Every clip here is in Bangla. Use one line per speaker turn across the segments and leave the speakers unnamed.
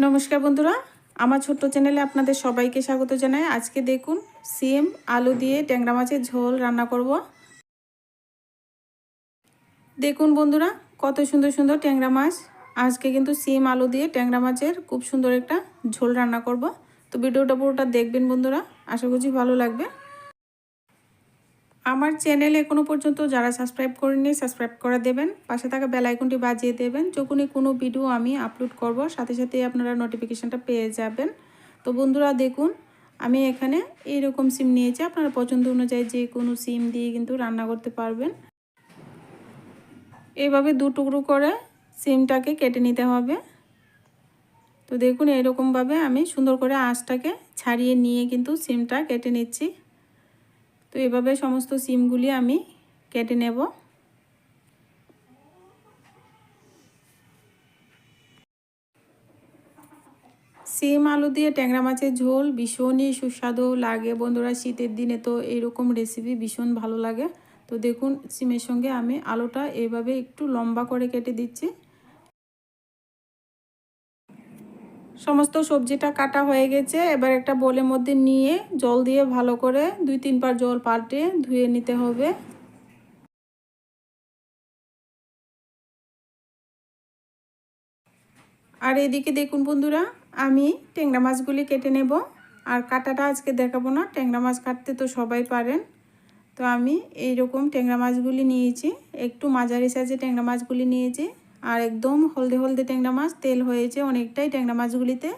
নমস্কার বন্ধুরা, আমার ছোট্ট চ্যানেলে আপনাদের সবাইকে স্বাগত জানাই। আজকে দেখুন সিম আলু দিয়ে ট্যাংরা মাছের ঝোল রান্না করব। দেখুন বন্ধুরা, কত সুন্দর সুন্দর ট্যাংরা মাছ। আজকে কিন্তু সিম আলু দিয়ে ট্যাংরা মাছের খুব সুন্দর একটা ঝোল রান্না করব। তো ভিডিওটা পুরোটা দেখবেন বন্ধুরা, আশা করছি ভালো লাগবে। আমার চ্যানেলে এখনো পর্যন্ত যারা সাবস্ক্রাইব করেননি সাবস্ক্রাইব করে দেবেন, পাশে থাকা বেল আইকনটি বাজিয়ে দেবেন। যখনই কোনো ভিডিও আমি আপলোড করব সাথে সাথে আপনারা নোটিফিকেশনটা পেয়ে যাবেন। তো বন্ধুরা দেখুন, আমি এখানে এইরকম সিম নিয়েছি। আপনারা পছন্দ অনুযায়ী যে কোনো সিম দিয়ে কিন্তু রান্না করতে পারবেন। এইভাবে দু টুকরো করে সিমটাকে কেটে নিতে হবে। তো দেখুন এরকমভাবে আমি সুন্দর করে আঁশটাকে ছাড়িয়ে নিয়ে কিন্তু সিমটা কেটে নিচ্ছি। তো এভাবে সমস্ত সিমগুলি আমি কেটে নেব। সিম আলু দিয়ে ট্যাংরা মাছের ঝোল ভীষণই সুস্বাদু লাগে বন্ধুরা। শীতের দিনে তো এইরকম রেসিপি ভীষণ ভালো লাগে। তো দেখুন সিমের সঙ্গে আমি আলুটা এইভাবে একটু লম্বা করে কেটে দিচ্ছি। সমস্ত সবজিটা কাটা হয়ে গেছে। এবার একটা বোলের মধ্যে নিয়ে জল দিয়ে ভালো করে 2-3 বার জল পাল্টে ধুয়ে নিতে হবে। আর এদিকে দেখুন বন্ধুরা, আমি ট্যাংরা মাছগুলি কেটে নেব। আর কাটাটা আজকে দেখাবো না, ট্যাংরা মাছ কাটতে তো সবাই পারেন। তো আমি এইরকম ট্যাংরা মাছগুলি নিয়েছি, একটু মাঝারি সাইজে ট্যাংরা মাছগুলি নিয়েছি। আর একদম হলদে হলদে ট্যাংরা মাছ, তেল হয়েছে অনেকটাই ট্যাংরা মাছগুলিতে।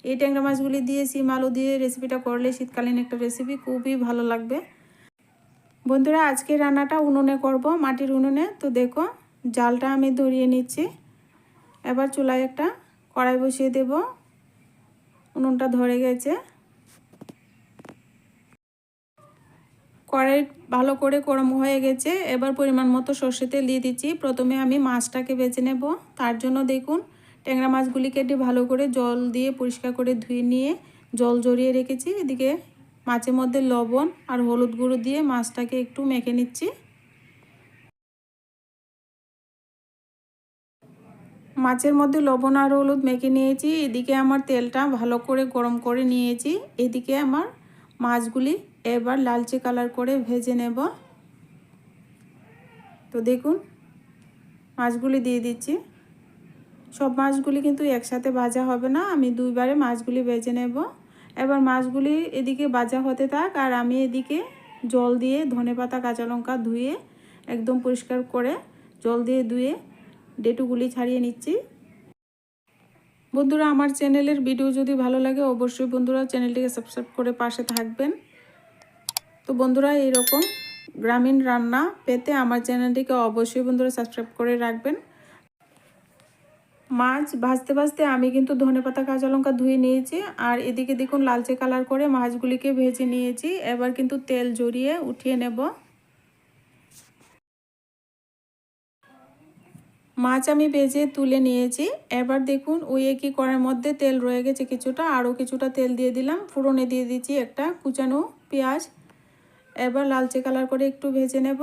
এই ট্যাংরা মাছগুলি দিয়ে সিম আলু দিয়ে রেসিপিটা করলে শীতকালীন একটা রেসিপি, খুবই ভালো লাগবে বন্ধুরা। আজকে রান্নাটা উনুনে করব, মাটির উনুনে। তো দেখো জালটা আমি ধরিয়ে নিচ্ছি। এবার চুলায় একটা কড়াই বসিয়ে দেব। উনুনটা ধরে গেছে। কড়াই ভালো করে গরম হয়ে গেছে। এবার পরিমাণ মতো সর্ষে তেল দিয়ে দিচ্ছি। প্রথমে আমি মাছটাকে বেছে নেব। তার জন্য দেখুন ট্যাংরা মাছগুলি কেটে ভালো করে জল দিয়ে পরিষ্কার করে ধুয়ে নিয়ে জল ঝরিয়ে রেখেছি। এদিকে মাছের মধ্যে লবণ আর হলুদ গুঁড়ো দিয়ে মাছটাকে একটু মেখে নিচ্ছি। মাছের মধ্যে লবণ আর হলুদ মেখে নিয়েছি। এদিকে আমার তেলটা ভালো করে গরম করে নিয়েছি। এদিকে আমার মাছগুলি এবার লালচে কালার করে ভেজে নেব। তো দেখুন মাছগুলি দিয়ে দিচ্ছি। সব মাছগুলি কিন্তু একসাথে ভাজা হবে না, আমি দুইবারে মাছগুলি ভেজে নেব। এবার মাছগুলি এদিকে ভাজা হতে থাক, আর আমি এদিকে জল দিয়ে ধনেপাতা কাঁচা লঙ্কা ধুয়ে একদম পরিষ্কার করে জল দিয়ে ধুয়ে ডেটুগুলি ছাড়িয়ে নিচ্ছি। বন্ধুরা আমার চ্যানেলের ভিডিও যদি ভালো লাগে অবশ্যই বন্ধুরা চ্যানেলটিকে সাবস্ক্রাইব করে পাশে থাকবেন। তো বন্ধুরা এইরকম গ্রামীণ রান্না পেতে আমার চ্যানেলটিকে অবশ্যই বন্ধুরা সাবস্ক্রাইব করে রাখবেন। মাছ ভাজতে ভাজতে আমি কিন্তু ধনেপাতা কাঁচা লঙ্কা ধুয়ে নিয়েছি। আর এদিকে দেখুন লালচে কালার করে মাছগুলিকে ভেজে নিয়েছি। এবার কিন্তু তেল ঝরিয়ে উঠিয়ে নেব। মাছ আমি ভেজে তুলে নিয়েছি। এবার দেখুন ওই একই কড়াইয়ের মধ্যে তেল রয়ে গেছে কিছুটা, আরও কিছুটা তেল দিয়ে দিলাম। ফোড়নে দিয়ে দিচ্ছি একটা কুচানো পেঁয়াজ। এবার লালচে কালার করে একটু ভেজে নেব।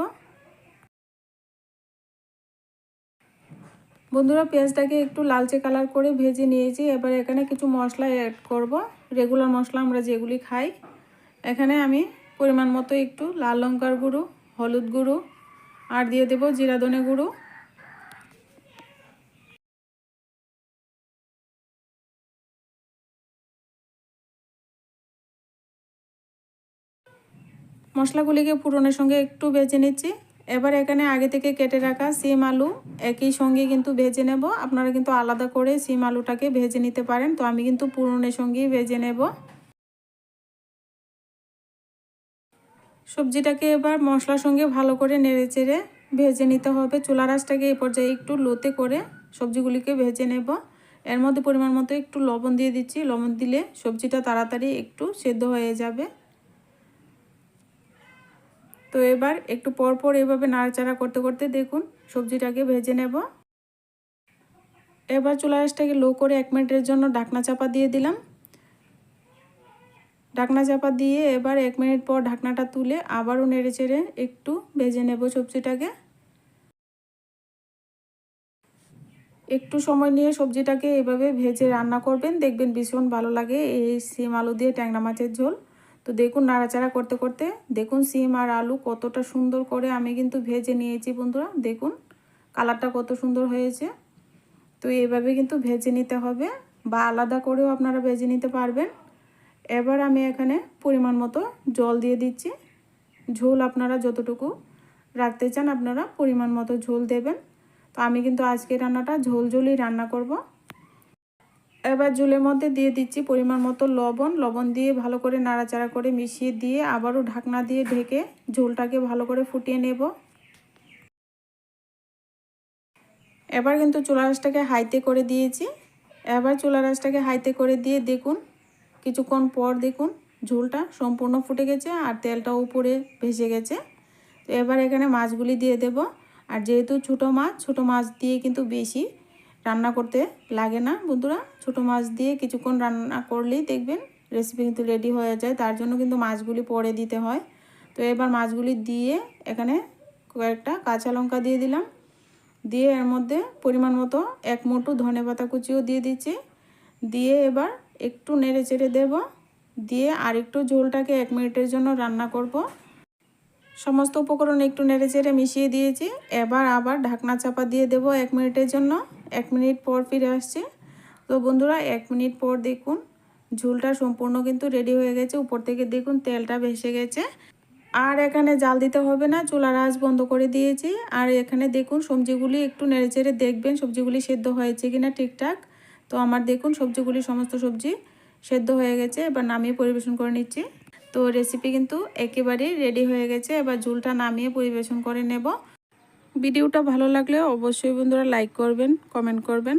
বন্ধুরা পেঁয়াজটাকে একটু লালচে কালার করে ভেজে নিয়েছি। এবার এখানে কিছু মশলা অ্যাড করব, রেগুলার মশলা আমরা যেগুলি খাই। এখানে আমি পরিমাণ মতো একটু লাল লঙ্কার গুঁড়ো, হলুদ গুঁড়ো আর দিয়ে দেব জিরা ধনে গুঁড়ো। মশলাগুলিকে ফোড়নের সঙ্গে একটু ভেজে নিচ্ছি। এবার এখানে আগে থেকে কেটে রাখা সিম আলু একই সঙ্গে কিন্তু ভেজে নেব। আপনারা কিন্তু আলাদা করে সিম আলুটাকে ভেজে নিতে পারেন, তো আমি কিন্তু ফোড়নের সঙ্গেই ভেজে নেব। সবজিটাকে এবার মশলার সঙ্গে ভালো করে নেড়েচেড়ে ভেজে নিতে হবে। চুলা আঁচটাকে এই পর্যায়ে একটু লোতে করে সবজিগুলিকে ভেজে নেব। এর মধ্যে পরিমাণ মতো একটু লবণ দিয়ে দিচ্ছি। লবণ দিলে সবজিটা তাড়াতাড়ি একটু সেদ্ধ হয়ে যাবে। তো এবার একটু পর পর এভাবে নাড়াচাড়া করতে করতে দেখুন সবজিটাকে ভেজে নেব। এবার চুলা আঁচটাকে লো করে 1 মিনিটের জন্য ঢাকনা চাপা দিয়ে দিলাম। ঢাকনা চাপা দিয়ে এবার 1 মিনিট পর ঢাকনাটা তুলে আবারও নেড়েচেড়ে একটু ভেজে নেব সবজিটাকে। একটু সময় নিয়ে সবজিটাকে এভাবে ভেজে রান্না করবেন, দেখবেন ভীষণ ভালো লাগে এই সিম আলু দিয়ে ট্যাংরা মাছের ঝোল। তো দেখুন নাড়াচাড়া করতে করতে দেখুন সিম আর আলু কতটা সুন্দর করে আমি কিন্তু ভেজে নিয়েছি বন্ধুরা। দেখুন কালারটা কত সুন্দর হয়েছে। তো এইভাবে কিন্তু ভেজে নিতে হবে, বা আলাদা করেও আপনারা ভেজে নিতে পারবেন। এবার আমি এখানে পরিমাণ মতো জল দিয়ে দিচ্ছি। ঝোল আপনারা যতটুকু রাখতে চান আপনারা পরিমাণ মতো ঝোল দেবেন। তো আমি কিন্তু আজকে রান্নাটা ঝোল ঝোলই রান্না করব। এবার ঝোলের মধ্যে দিয়ে দিচ্ছি পরিমাণ মতো লবণ দিয়ে ভালো করে নাড়াচাড়া করে মিশিয়ে দিয়ে আবারও ঢাকনা দিয়ে ঢেকে ঝোলটাকে ভালো করে ফুটিয়ে নেব। এবার কিন্তু চুলা আঁচটাকে হাইতে করে দিয়েছি। এবার চুলা আঁচটাকে হাইতে করে দিয়ে দেখুন কিছুক্ষণ পর দেখুন ঝোলটা সম্পূর্ণ ফুটে গেছে আর তেলটা উপরে ভেসে গেছে। তো এবার এখানে মাছগুলি দিয়ে দেব। আর যেহেতু ছোটো মাছ দিয়ে কিন্তু বেশি রান্না করতে লাগে না বন্ধুরা। ছোটো মাছ দিয়ে কিছুক্ষণ রান্না করলেই দেখবেন রেসিপি কিন্তু রেডি হয়ে যায়, তার জন্য কিন্তু মাছগুলি পরে দিতে হয়। তো এবার মাছগুলি দিয়ে এখানে কয়েকটা কাঁচা লঙ্কা দিয়ে দিলাম, দিয়ে এর মধ্যে পরিমাণ মতো 1 মুঠো ধনেপাতা কুচিও দিয়ে দিচ্ছি। দিয়ে এবার একটু নেড়ে চেড়ে দেব, দিয়ে আর একটু ঝোলটাকে 1 মিনিটের জন্য রান্না করব। সমস্ত উপকরণ একটু নেড়ে চেড়ে মিশিয়ে দিয়েছি। এবার আবার ঢাকনা চাপা দিয়ে দেব 1 মিনিটের জন্য। 1 মিনিট পর ফিরে আসছি। তো বন্ধুরা 1 মিনিট পর দেখুন ঝোলটা সম্পূর্ণ কিন্তু রেডি হয়ে গেছে। উপর থেকে দেখুন তেলটা ভেসে গেছে। আর এখানে জাল দিতে হবে না, চুলার আঁচ বন্ধ করে দিয়েছি। আর এখানে দেখুন সবজিগুলি একটু নেড়েচেড়ে দেখবেন সবজিগুলি সেদ্ধ হয়েছে কিনা ঠিকঠাক। তো আমার দেখুন সবজিগুলি সমস্ত সবজি সেদ্ধ হয়ে গেছে। এবার নামিয়ে পরিবেশন করে নিচ্ছি। তো রেসিপি কিন্তু একেবারেই রেডি হয়ে গেছে। এবার ঝোলটা নামিয়ে পরিবেশন করে নেব। ভিডিওটা ভালো লাগলে অবশ্যই বন্ধুরা লাইক করবেন, কমেন্ট করবেন।